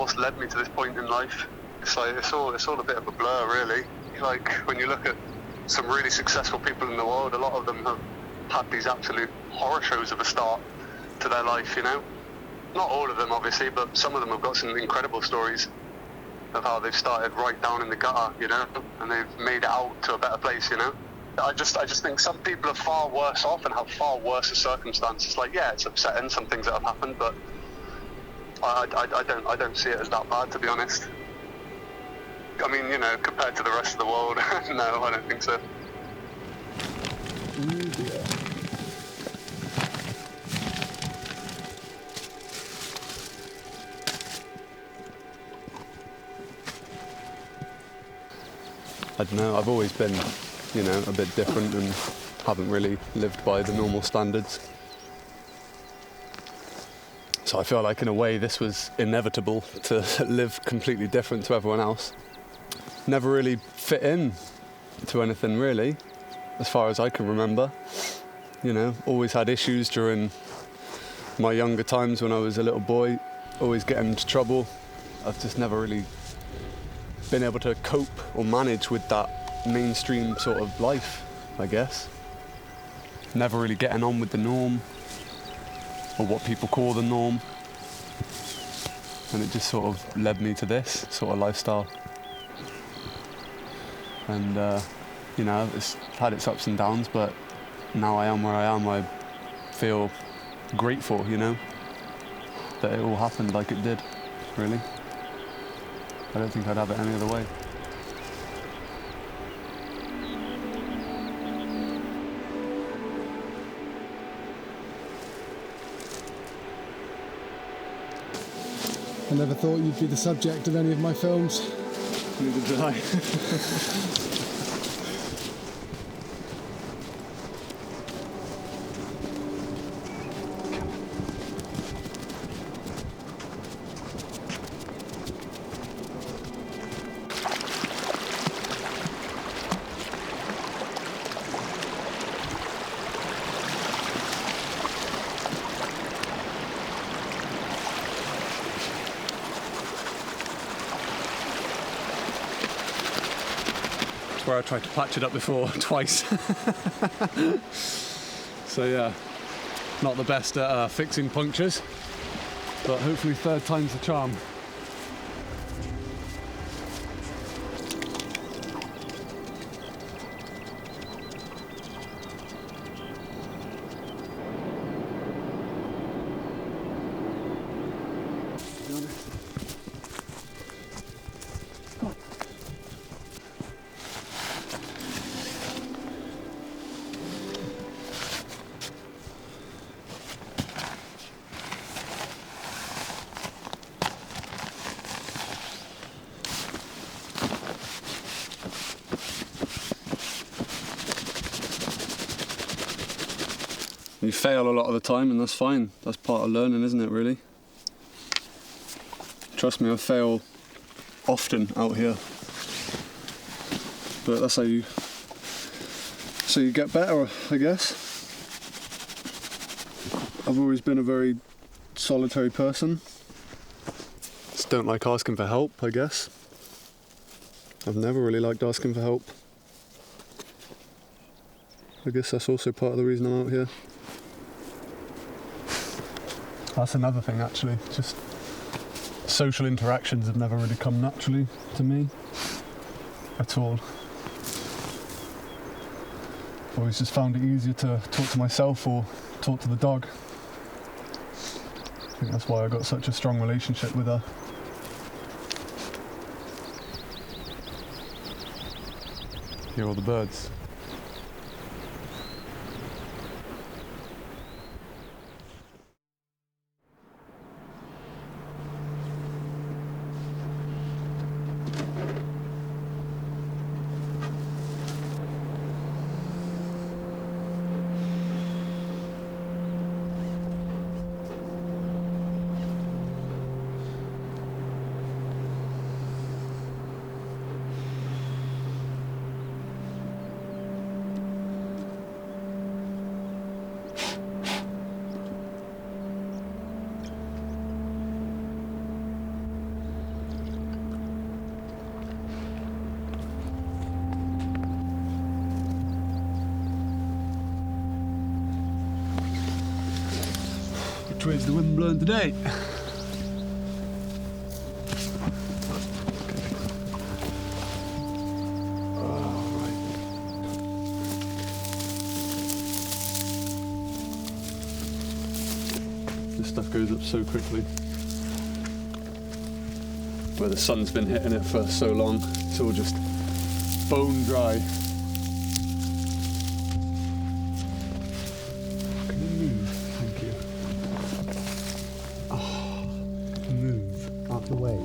what's led me to this point in life. It's like, it's all a bit of a blur, really. Like, when you look at some really successful people in the world, a lot of them have had these absolute horror shows of a start to their life, you know? Not all of them, obviously, but some of them have got some incredible stories of how they've started right down in the gutter, you know, and they've made it out to a better place, you know? I just think some people are far worse off and have far worse circumstances. Like, yeah, it's upsetting, some things that have happened, but I don't see it as that bad, to be honest. I mean, you know, compared to the rest of the world, no, I don't think so. I don't know, I've always been, you know, a bit different and haven't really lived by the normal standards. So I feel like in a way this was inevitable, to live completely different to everyone else. Never really fit in to anything really, as far as I can remember. You know, always had issues during my younger times when I was a little boy, always getting into trouble. I've just never really been able to cope or manage with that mainstream sort of life, I guess. Never really getting on with the norm, or what people call the norm. And it just sort of led me to this sort of lifestyle. And, you know, it's had its ups and downs, but now I am where I am. I feel grateful, you know, that it all happened like it did, really. I don't think I'd have it any other way. I never thought you'd be the subject of any of my films. Neither did I. Where I tried to patch it up before, twice. So yeah, not the best at fixing punctures, but hopefully third time's the charm. You fail a lot of the time, and that's fine. That's part of learning, isn't it, really? Trust me, I fail often out here. But that's how you get better, I guess. I've always been a very solitary person. Just don't like asking for help, I guess. I've never really liked asking for help. I guess that's also part of the reason I'm out here. That's another thing, actually. Just social interactions have never really come naturally to me at all. I've always just found it easier to talk to myself or talk to the dog. I think that's why I got such a strong relationship with her. Hear all the birds. Which way is the wind blowing today? This stuff goes up so quickly. Where the sun's been hitting it for so long, it's all just bone dry. Can you move? Thank you. Oh, move out the way.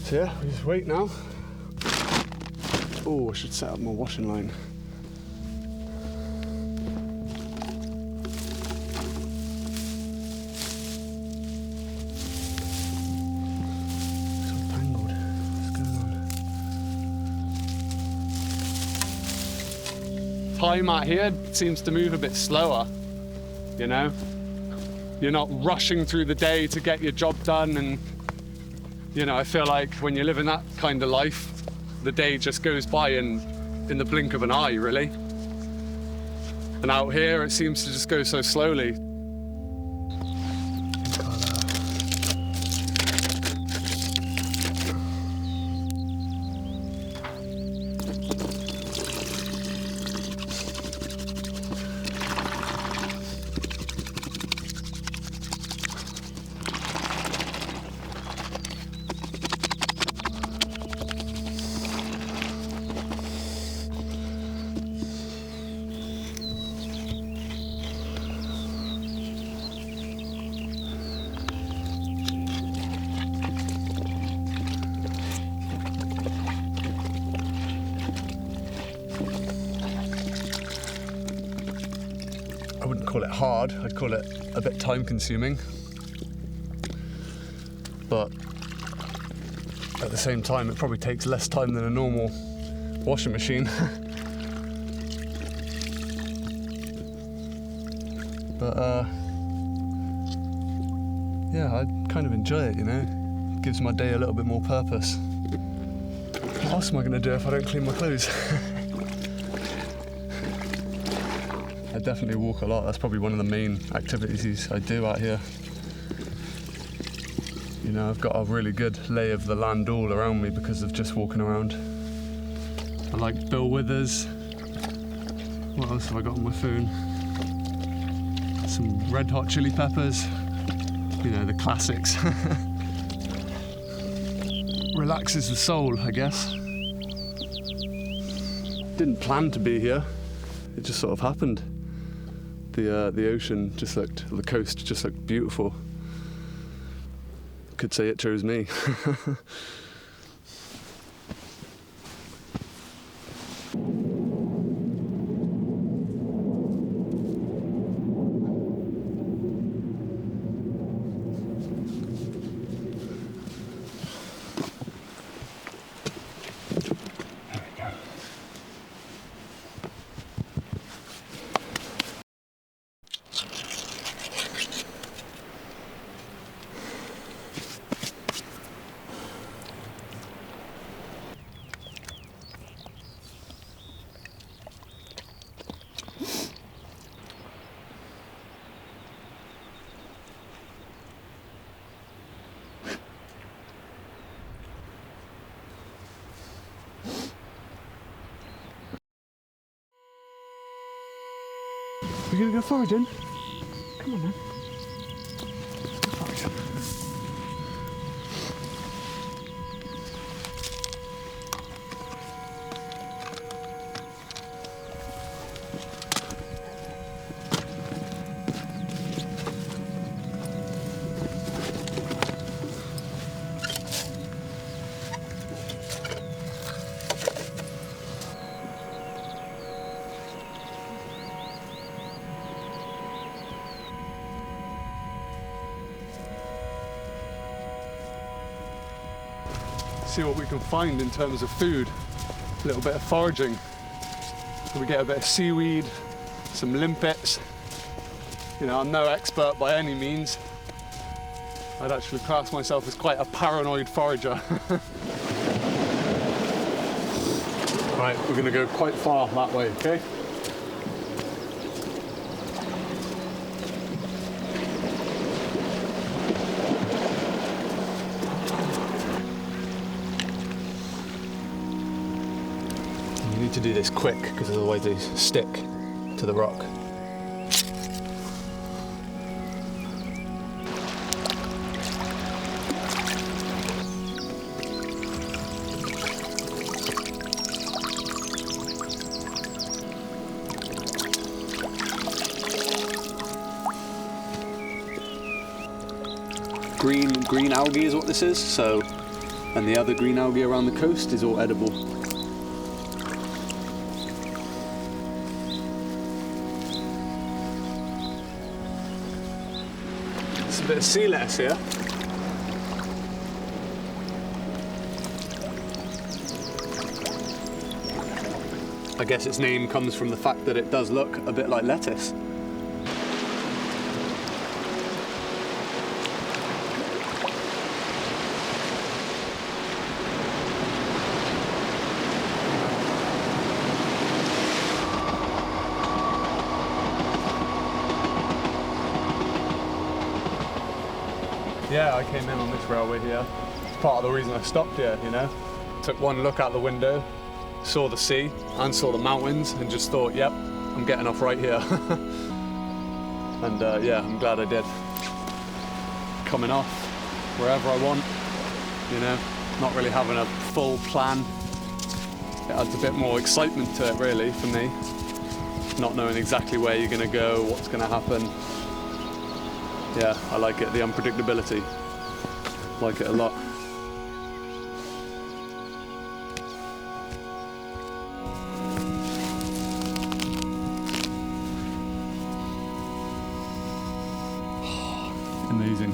So yeah, we just wait now. Oh, I should set up my washing line. It's all tangled. What's going on? Time out here seems to move a bit slower, you know? You're not rushing through the day to get your job done, and you know, I feel like when you live in that kind of life, the day just goes by in the blink of an eye, really. And out here, it seems to just go so slowly. I wouldn't call it hard, I'd call it a bit time consuming. But at the same time, it probably takes less time than a normal washing machine. But yeah, I kind of enjoy it, you know? It gives my day a little bit more purpose. What else am I going to do if I don't clean my clothes? I definitely walk a lot. That's probably one of the main activities I do out here. You know, I've got a really good lay of the land all around me because of just walking around. I like Bill Withers. What else have I got on my phone? Some Red Hot Chili Peppers. You know, the classics. Relaxes the soul, I guess. Didn't plan to be here. It just sort of happened. The ocean just looked, the coast just looked beautiful. Could say it chose me. We're gonna go foraging? Come on, man. Let's go foraging. see what we can find in terms of food. A little bit of foraging. So we get a bit of seaweed, some limpets. You know, I'm no expert by any means. I'd actually class myself as quite a paranoid forager. Right, we're gonna go quite far that way, okay? You need to do this quick, because otherwise they stick to the rock. Green algae is what this is, so, and the other green algae around the coast is all edible. There's a bit of sea lettuce here. I guess its name comes from the fact that it does look a bit like lettuce. Yeah, I came in on this railway here. It's part of the reason I stopped here, you know. Took one look out the window, saw the sea and saw the mountains and just thought, yep, I'm getting off right here. And yeah, I'm glad I did. Coming off wherever I want, you know, not really having a full plan. It adds a bit more excitement to it really for me. Not knowing exactly where you're gonna go, what's gonna happen. Yeah, I like it, the unpredictability. Like it a lot. Amazing.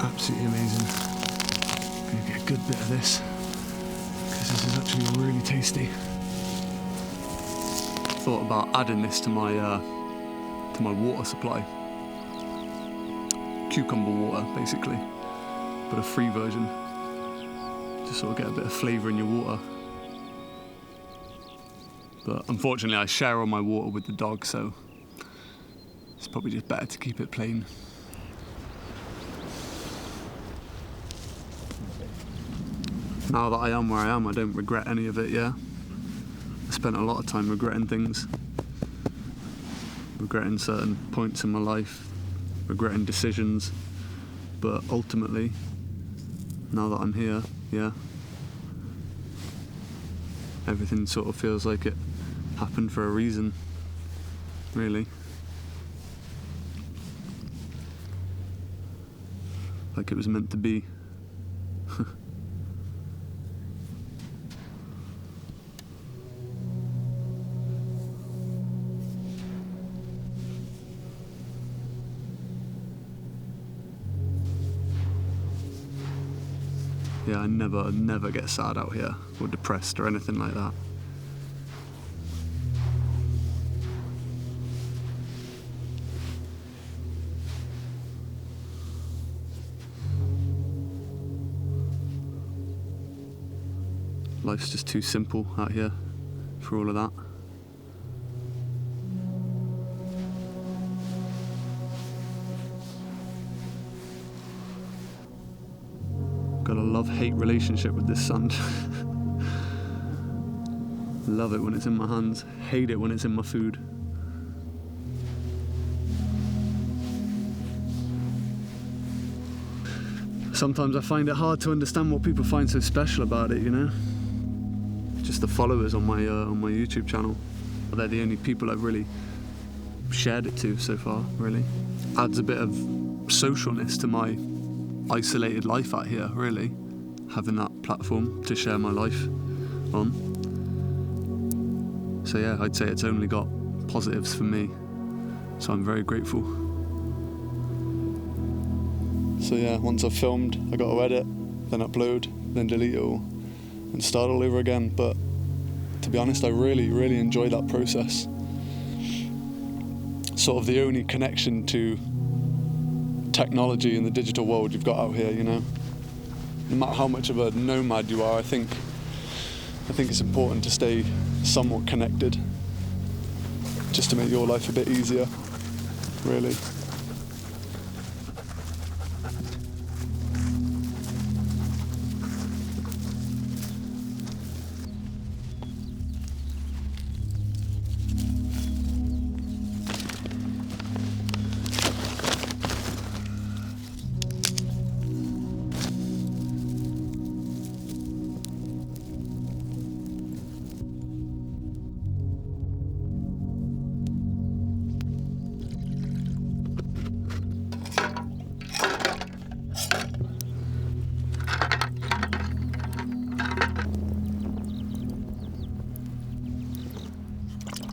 Absolutely amazing. Gonna get a good bit of this, because this is actually really tasty. Thought about adding this to my water supply. Cucumber water, basically, but a free version. Just sort of get a bit of flavour in your water. But unfortunately I share all my water with the dog, so it's probably just better to keep it plain. Now that I am where I am, I don't regret any of it, yeah? I spent a lot of time regretting things. Regretting certain points in my life. Regretting decisions, but ultimately, now that I'm here, yeah, everything sort of feels like it happened for a reason, really. Like it was meant to be. Yeah, I never get sad out here, or depressed or anything like that. Life's just too simple out here for all of that. Got a love-hate relationship with this sand. Love it when it's in my hands, hate it when it's in my food. Sometimes I find it hard to understand what people find so special about it, you know? Just the followers on my YouTube channel. They're the only people I've really shared it to so far, really. Adds a bit of socialness to my isolated life out here, really, having that platform to share my life on. So yeah, I'd say it's only got positives for me, so I'm very grateful. So yeah, once I've filmed, I got to edit, then upload, then delete it all and start all over again. But to be honest, I really, really enjoy that process. Sort of the only connection to technology in the digital world you've got out here, you know. No matter how much of a nomad you are, I think it's important to stay somewhat connected, just to make your life a bit easier, really.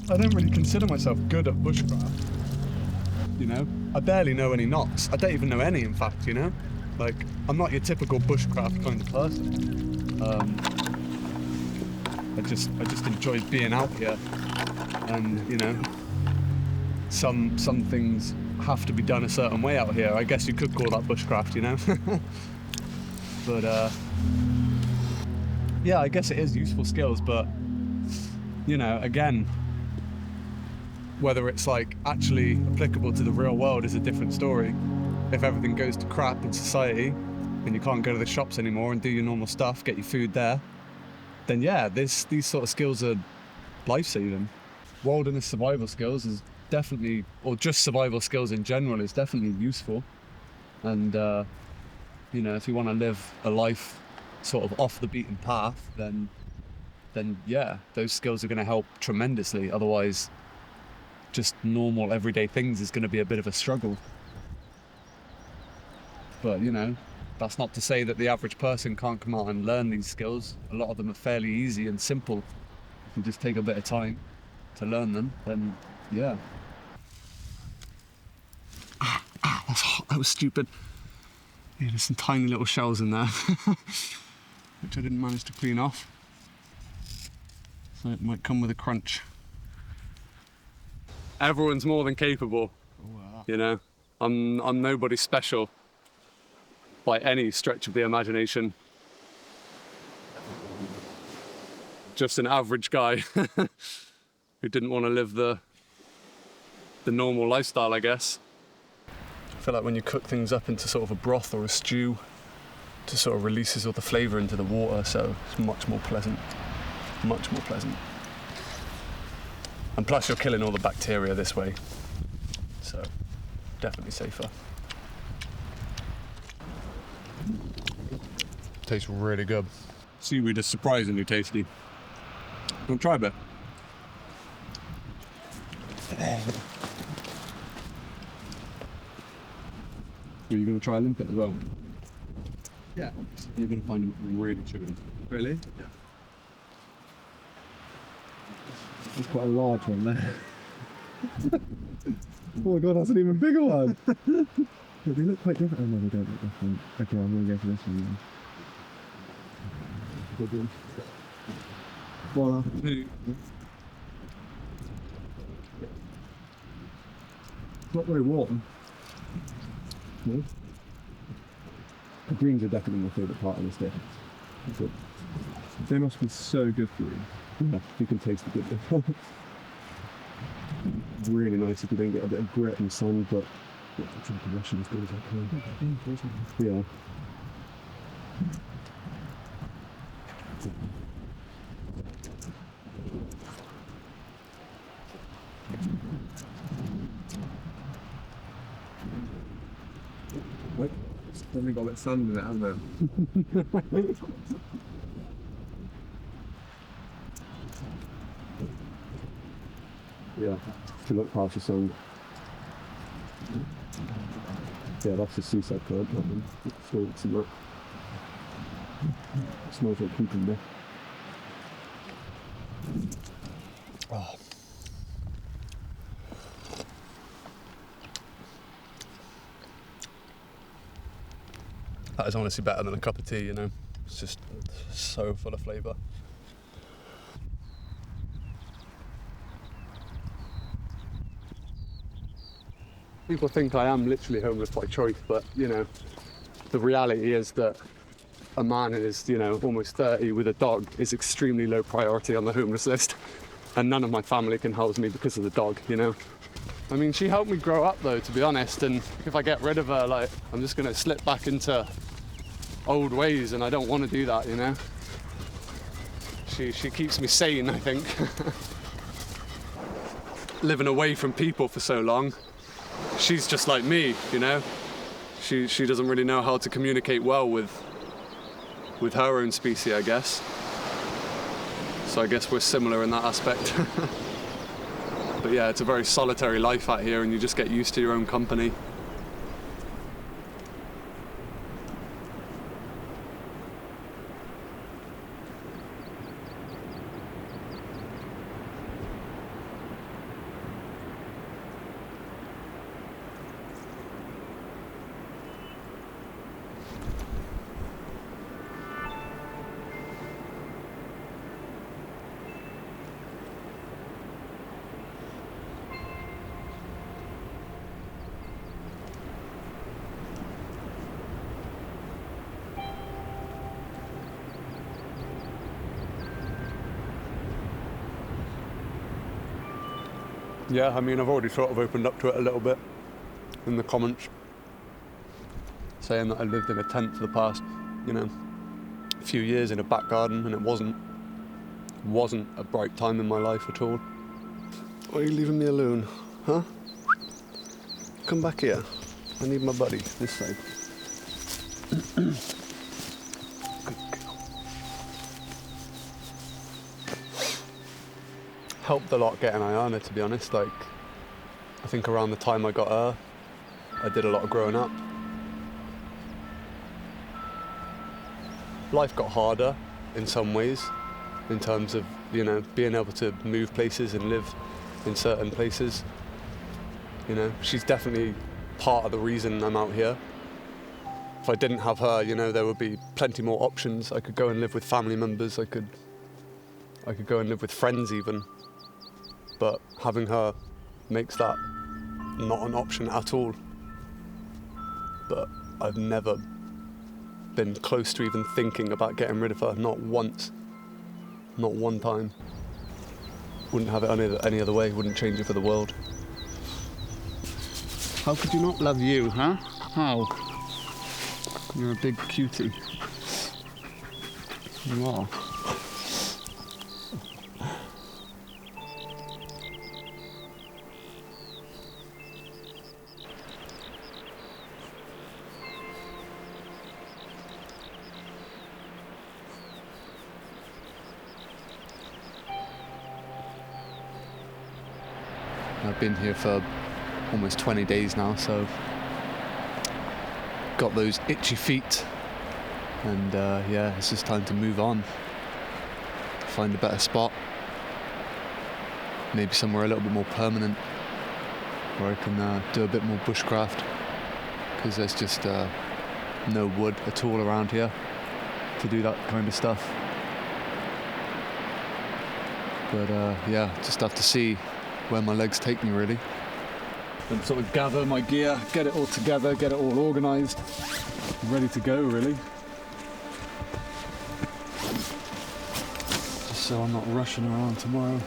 I don't really consider myself good at bushcraft, you know. I barely know any knots. I don't even know any, in fact, you know. Like, I'm not your typical bushcraft kind of person. I just enjoy being out here, and you know, some things have to be done a certain way out here. I guess you could call that bushcraft, you know. But yeah, I guess it is useful skills, but you know, again, whether it's like actually applicable to the real world is a different story. If everything goes to crap in society and you can't go to the shops anymore and do your normal stuff, get your food there, then yeah, these sort of skills are life-saving. Wilderness survival skills is definitely, or just survival skills in general, is definitely useful. And you know, if you want to live a life sort of off the beaten path, then yeah, those skills are going to help tremendously. Otherwise, just normal everyday things is going to be a bit of a struggle. But you know, that's not to say that the average person can't come out and learn these skills. A lot of them are fairly easy and simple. If you just take a bit of time to learn them, then yeah. That's hot. That was stupid. Yeah, there's some tiny little shells in there, which I didn't manage to clean off. So it might come with a crunch. Everyone's more than capable, you know. I'm nobody special by any stretch of the imagination. Just an average guy who didn't want to live the normal lifestyle, I guess. I feel like when you cook things up into sort of a broth or a stew, it just sort of releases all the flavour into the water, so it's much more pleasant. Much more pleasant. And plus you're killing all the bacteria this way, so definitely safer. Tastes really good. Seaweed is surprisingly tasty. Wanna try a bit? Are you going to try a limpet as well? Yeah. You're going to find them really chewy. Really? Yeah. There's quite a large one there. Oh my god, that's an even bigger one! They look quite different. Oh no, they don't look different. Okay, I'm going to go for this one then. Voila. It's not very warm. No? The greens are definitely my favourite part of this dish. But they must be so good for you. Yeah, you can taste the goodness. It's really nice if you don't get a bit of grit and sun, but yeah, I'm trying to rush as good as I can. Yeah. Wait, it's definitely got a bit of sand in it, hasn't it? Yeah, if you look past the sun. Yeah, that's the seaside plant, that one. It's and that. It smells like cucumber. Oh. That is honestly better than a cup of tea, you know. It's just so full of flavour. People think I am literally homeless by choice, but you know, the reality is that a man is, you know, almost 30 with a dog is extremely low priority on the homeless list, and none of my family can house me because of the dog, you know. I mean, she helped me grow up though, to be honest, and if I get rid of her, like, I'm just gonna slip back into old ways, and I don't want to do that, you know. She keeps me sane, I think. Living away from people for so long, she's just like me, you know. She doesn't really know how to communicate well with her own species, I guess. So I guess we're similar in that aspect. But yeah, it's a very solitary life out here, and you just get used to your own company. Yeah, I mean, I've already sort of opened up to it a little bit in the comments, saying that I lived in a tent for the past, you know, few years in a back garden, and it wasn't a bright time in my life at all. Why are you leaving me alone, huh? Come back here. I need my buddy, this side. Helped a lot getting Ayana, to be honest. Like, I think around the time I got her, I did a lot of growing up. Life got harder in some ways, in terms of, you know, being able to move places and live in certain places. You know, she's definitely part of the reason I'm out here. If I didn't have her, you know, there would be plenty more options. I could go and live with family members. I could go and live with friends even. But having her makes that not an option at all. But I've never been close to even thinking about getting rid of her, not once, not one time. Wouldn't have it any other way, wouldn't change it for the world. How could you not love you, huh? How? You're a big cutie. You are. I've been here for almost 20 days now, so got those itchy feet, and yeah, it's just time to move on, find a better spot, maybe somewhere a little bit more permanent where I can do a bit more bushcraft, because there's just no wood at all around here to do that kind of stuff. But yeah, just have to see where my legs take me, really. And sort of gather my gear, get it all together, get it all organised, ready to go, really. Just so I'm not rushing around tomorrow.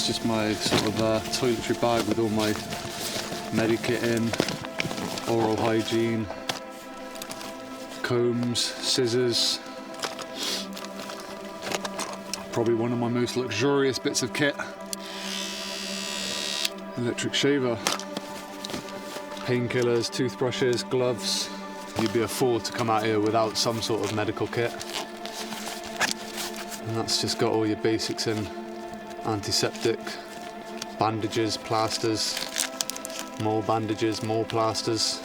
Just my sort of toiletry bag with all my medikit in, oral hygiene, combs, scissors, probably one of my most luxurious bits of kit, electric shaver, painkillers, toothbrushes, gloves. You'd be a fool to come out here without some sort of medical kit, and that's just got all your basics in. Antiseptic, bandages, plasters, more bandages, more plasters,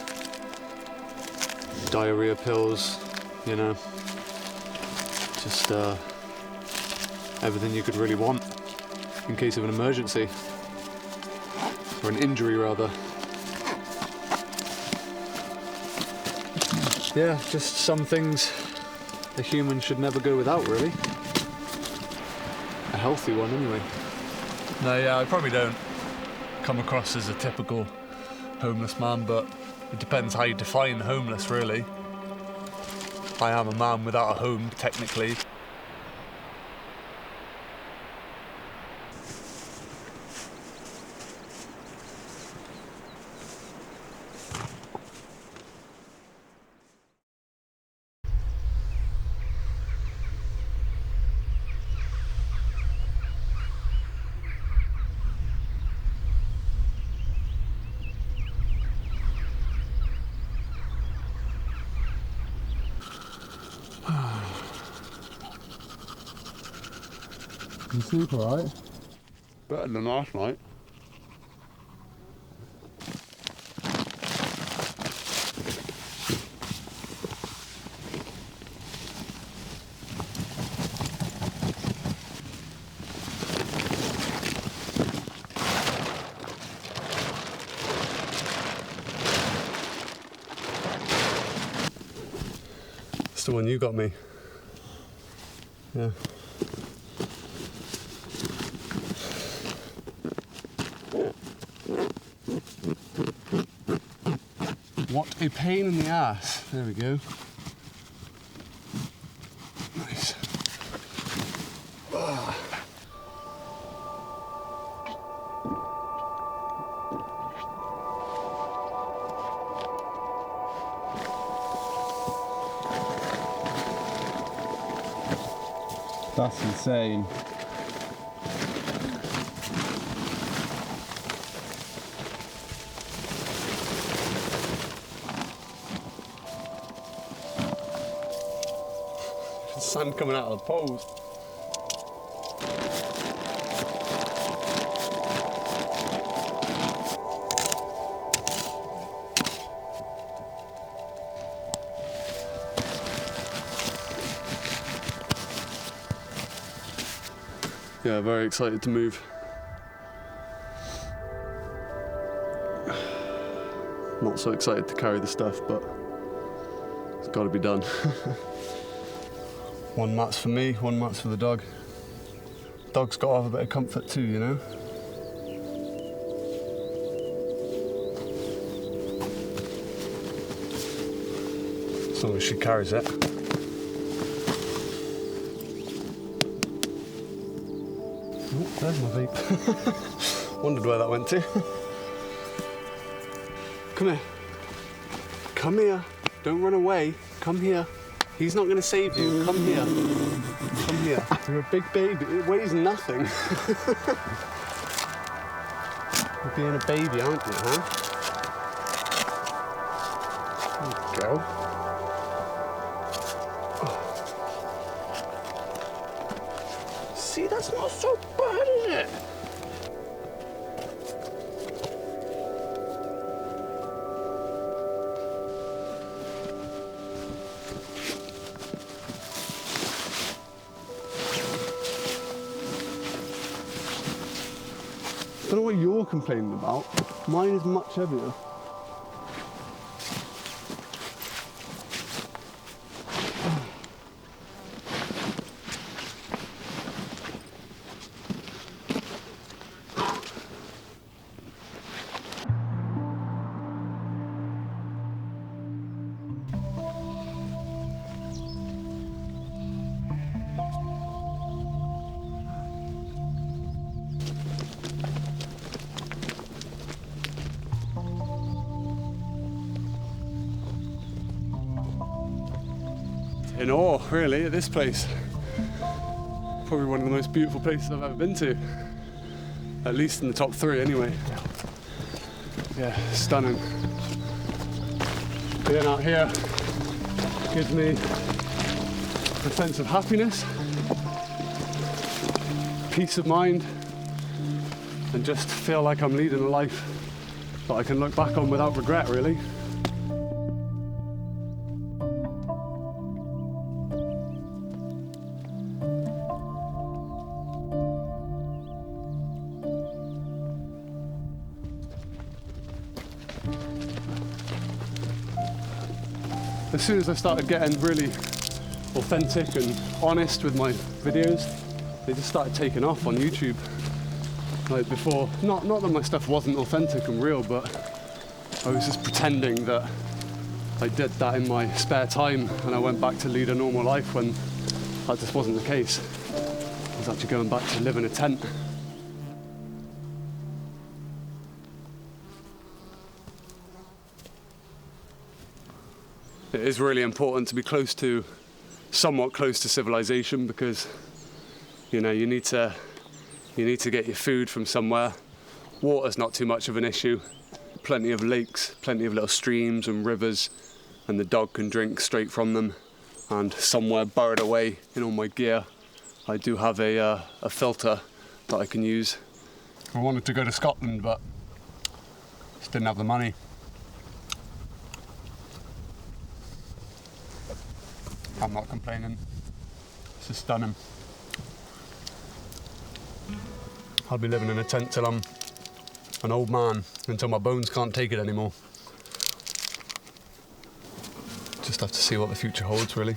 diarrhea pills, you know, just everything you could really want in case of an emergency, or an injury rather. Yeah, just some things a human should never go without, really. A healthy one, anyway. No, yeah, I probably don't come across as a typical homeless man, but it depends how you define homeless, really. I am a man without a home, technically. You sleep alright? Better than last night. It's the one you got me. Yeah. What a pain in the ass. There we go. Nice. Ah. That's insane. Sand coming out of the poles. Yeah, very excited to move. Not so excited to carry the stuff, but it's got to be done. One mat's for me, one mat's for the dog. Dog's got to have a bit of comfort too, you know? As long as she carries it. Oh, there's my vape. Wondered where that went to. Come here. Come here. Don't run away. Come here. He's not going to save you. Come here. Come here. You're a big baby. It weighs nothing. You're being a baby, aren't you, huh? There you go. Oh. See, that's not so bad, is it? I don't know what you're complaining about. Mine is much heavier. In awe, really, at this place. Probably one of the most beautiful places I've ever been to. At least in the top 3, anyway. Yeah, stunning. Being out here gives me a sense of happiness, peace of mind, and just feel like I'm leading a life that I can look back on without regret, really. as soon as I started getting really authentic and honest with my videos, they just started taking off on YouTube. Like before, not that my stuff wasn't authentic and real, but I was just pretending that I did that in my spare time and I went back to lead a normal life when that just wasn't the case. I was actually going back to live in a tent. It is really important to be somewhat close to civilization, because you know you need to get your food from somewhere. Water's not too much of an issue. Plenty of lakes, plenty of little streams and rivers, and the dog can drink straight from them. And somewhere buried away in all my gear, I do have a filter that I can use. I wanted to go to Scotland, but just didn't have the money. I'm not complaining. It's just stunning. I'll be living in a tent till I'm an old man, until my bones can't take it anymore. Just have to see what the future holds, really.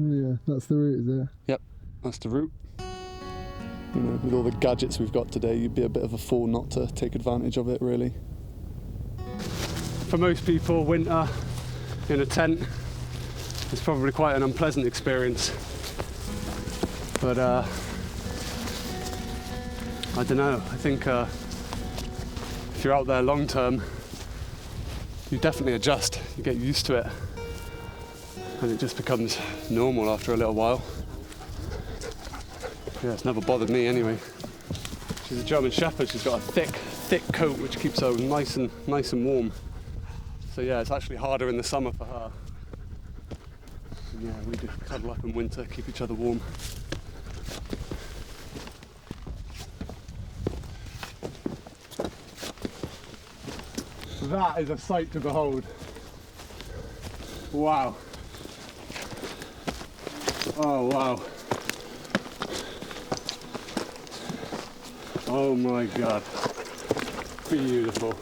Yeah, that's the route, is it? Yep, that's the route. You know, with all the gadgets we've got today, you'd be a bit of a fool not to take advantage of it, really. For most people, winter in a tent is probably quite an unpleasant experience. But I don't know, I think if you're out there long term, you definitely adjust, you get used to it. And it just becomes normal after a little while. Yeah, it's never bothered me anyway. She's a German Shepherd. She's got a thick coat which keeps her nice and warm. So yeah, it's actually harder in the summer for her. And yeah, we just cuddle up in winter, keep each other warm. That is a sight to behold. Wow. Oh wow. Oh my God. Beautiful.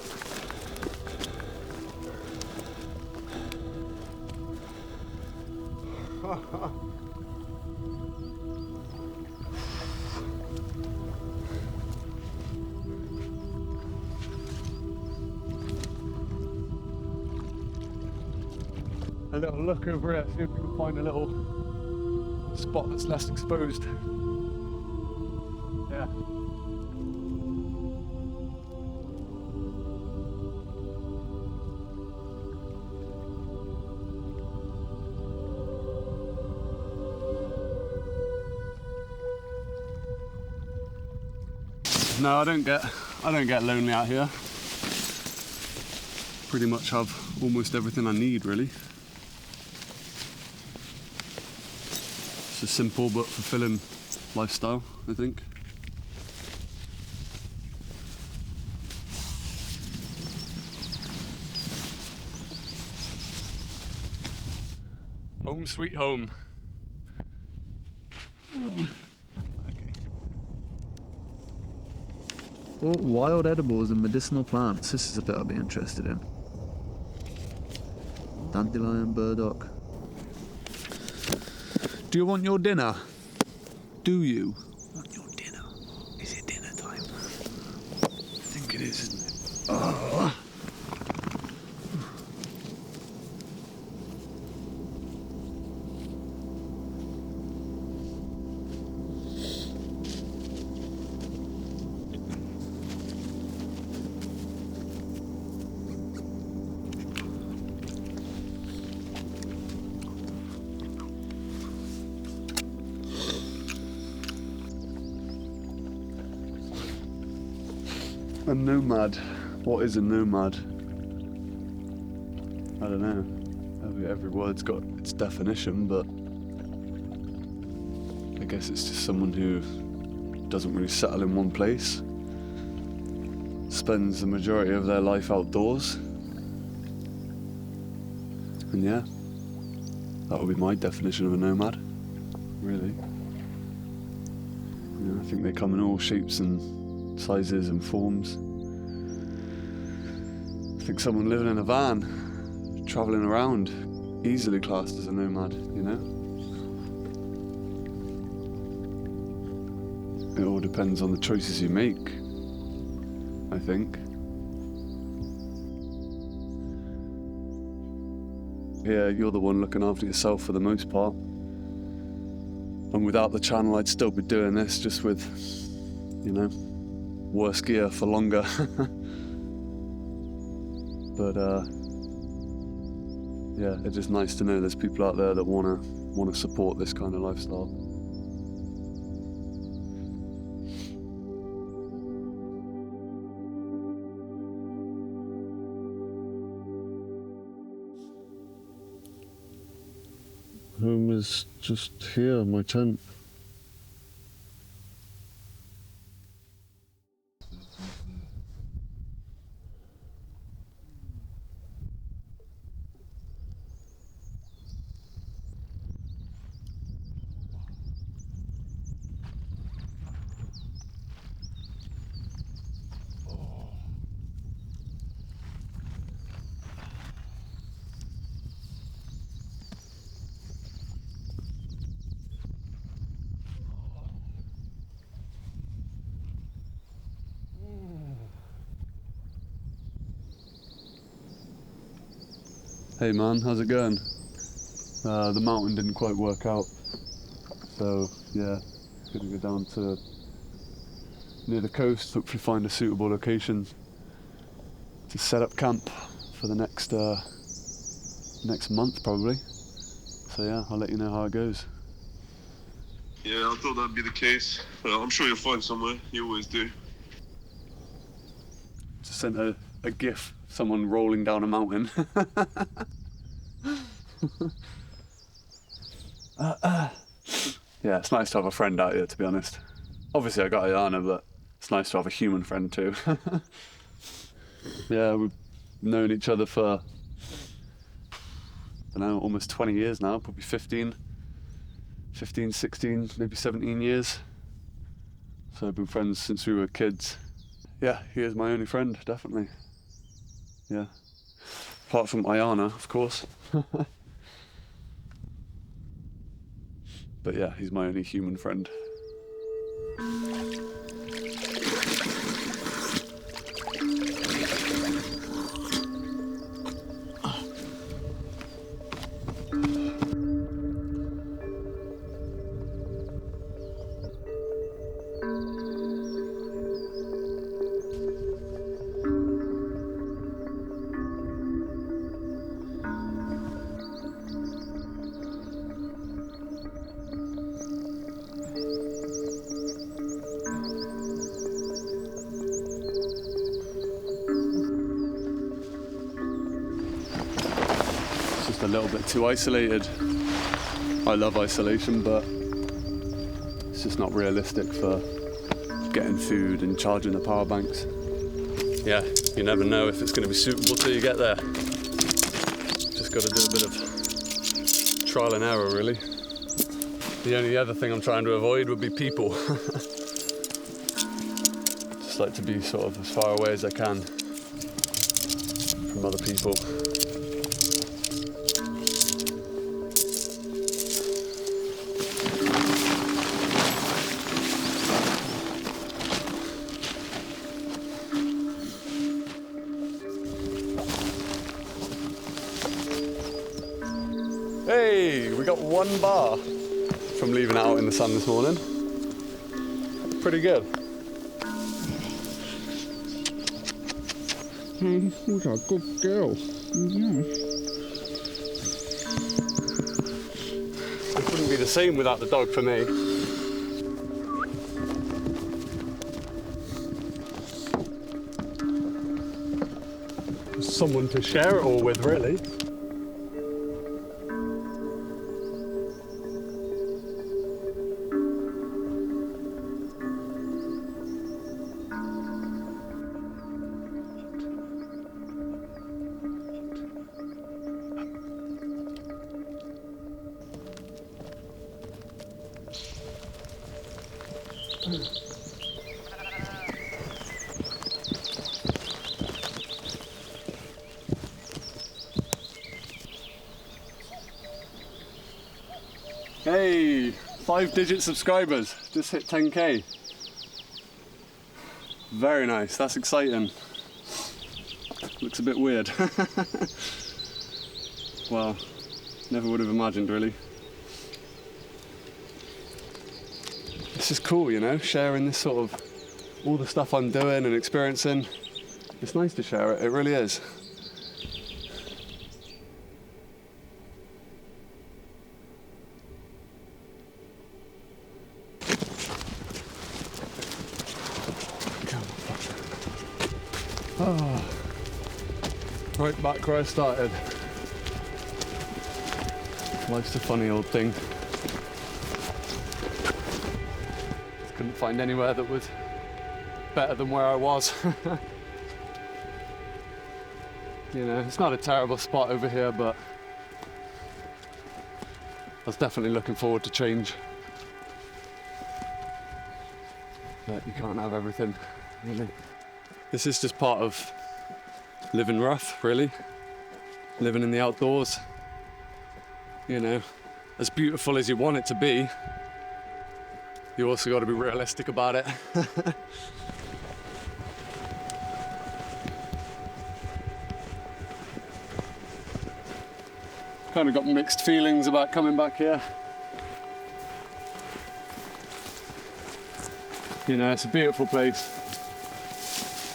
A little look over it, see if we can find a little spot that's less exposed. Yeah. No, I don't get lonely out here. Pretty much have almost everything I need, really. It's a simple but fulfilling lifestyle, I think. Home sweet home. Oh, wild edibles and medicinal plants. This is a bit I'll be interested in. Dandelion, burdock. Do you want your dinner? Do you want your dinner? Is it dinner time? I think it is, isn't it? Oh. A nomad. What is a nomad? I don't know. Every word's got its definition, but I guess it's just someone who doesn't really settle in one place, spends the majority of their life outdoors, and yeah, that would be my definition of a nomad, really. I think they come in all shapes and sizes and forms. I think someone living in a van, travelling around, easily classed as a nomad, you know? It all depends on the choices you make, I think. Yeah, you're the one looking after yourself for the most part. And without the channel, I'd still be doing this, just with, you know, worse gear for longer. But yeah, it's just nice to know there's people out there that wanna support this kind of lifestyle. Home is just here, my tent. Hey man, how's it going? The mountain didn't quite work out, so yeah, gonna go down to near the coast, hopefully find a suitable location to set up camp for the next month probably. So yeah, I'll let you know how it goes. Yeah, I thought that'd be the case. I'm sure you'll find somewhere. You always do. Just sent a gif, someone rolling down a mountain. Yeah, it's nice to have a friend out here, to be honest. Obviously I got Ayana, but it's nice to have a human friend too. Yeah, we've known each other for, I don't know, almost 20 years now, probably 15, 16, maybe 17 years. So I've been friends since we were kids. Yeah, he is my only friend, definitely. Yeah. Apart from Ayana, of course. But yeah, he's my only human friend. A little bit too isolated. I love isolation, but it's just not realistic for getting food and charging the power banks. Yeah, you never know if it's going to be suitable till you get there. Just got to do a bit of trial and error, really. The only other thing I'm trying to avoid would be people. Just like to be sort of as far away as I can from other people. Hey, we got 1 bar from leaving it out in the sun this morning. Pretty good. Hey, who's a good girl? Yeah. It wouldn't be the same without the dog for me. just someone to share it all with, really. Hey, 5-digit subscribers, just hit 10k. Very nice, that's exciting. Looks a bit weird. Well, never would have imagined, really. This is cool, you know, sharing this sort of, all the stuff I'm doing and experiencing. It's nice to share it, it really is. Oh, right back where I started. Life's a funny old thing. Couldn't find anywhere that was better than where I was. You know, it's not a terrible spot over here, but I was definitely looking forward to change. But you can't have everything, really. This is just part of living rough, really. Living in the outdoors. You know, as beautiful as you want it to be, you also got to be realistic about it. Kind of got mixed feelings about coming back here. You know, it's a beautiful place.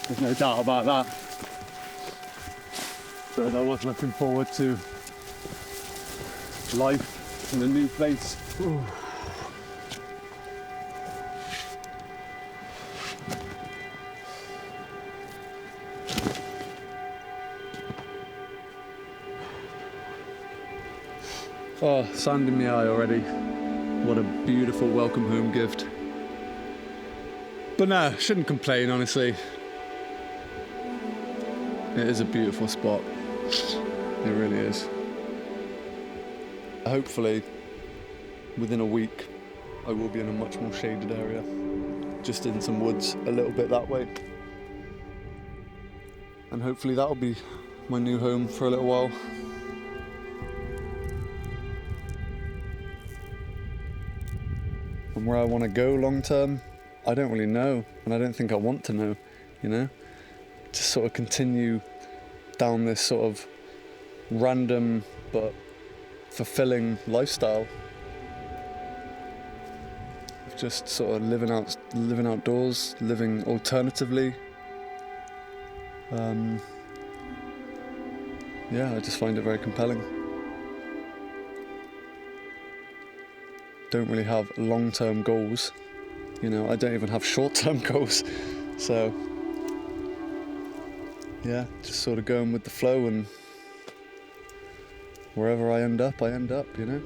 There's no doubt about that. But I was looking forward to life in a new place. Ooh. Oh, sand in my eye already. What a beautiful welcome home gift. But no, shouldn't complain, honestly. It is a beautiful spot. It really is. Hopefully, within a week, I will be in a much more shaded area. Just in some woods, a little bit that way. And hopefully that'll be my new home for a little while. And where I want to go long term, I don't really know. And I don't think I want to know, you know? To sort of continue down this sort of random but fulfilling lifestyle of just sort of living outdoors, living alternatively. Yeah, I just find it very compelling. Don't really have long-term goals, you know. I don't even have short-term goals, so yeah, just sort of going with the flow, and wherever I end up, you know.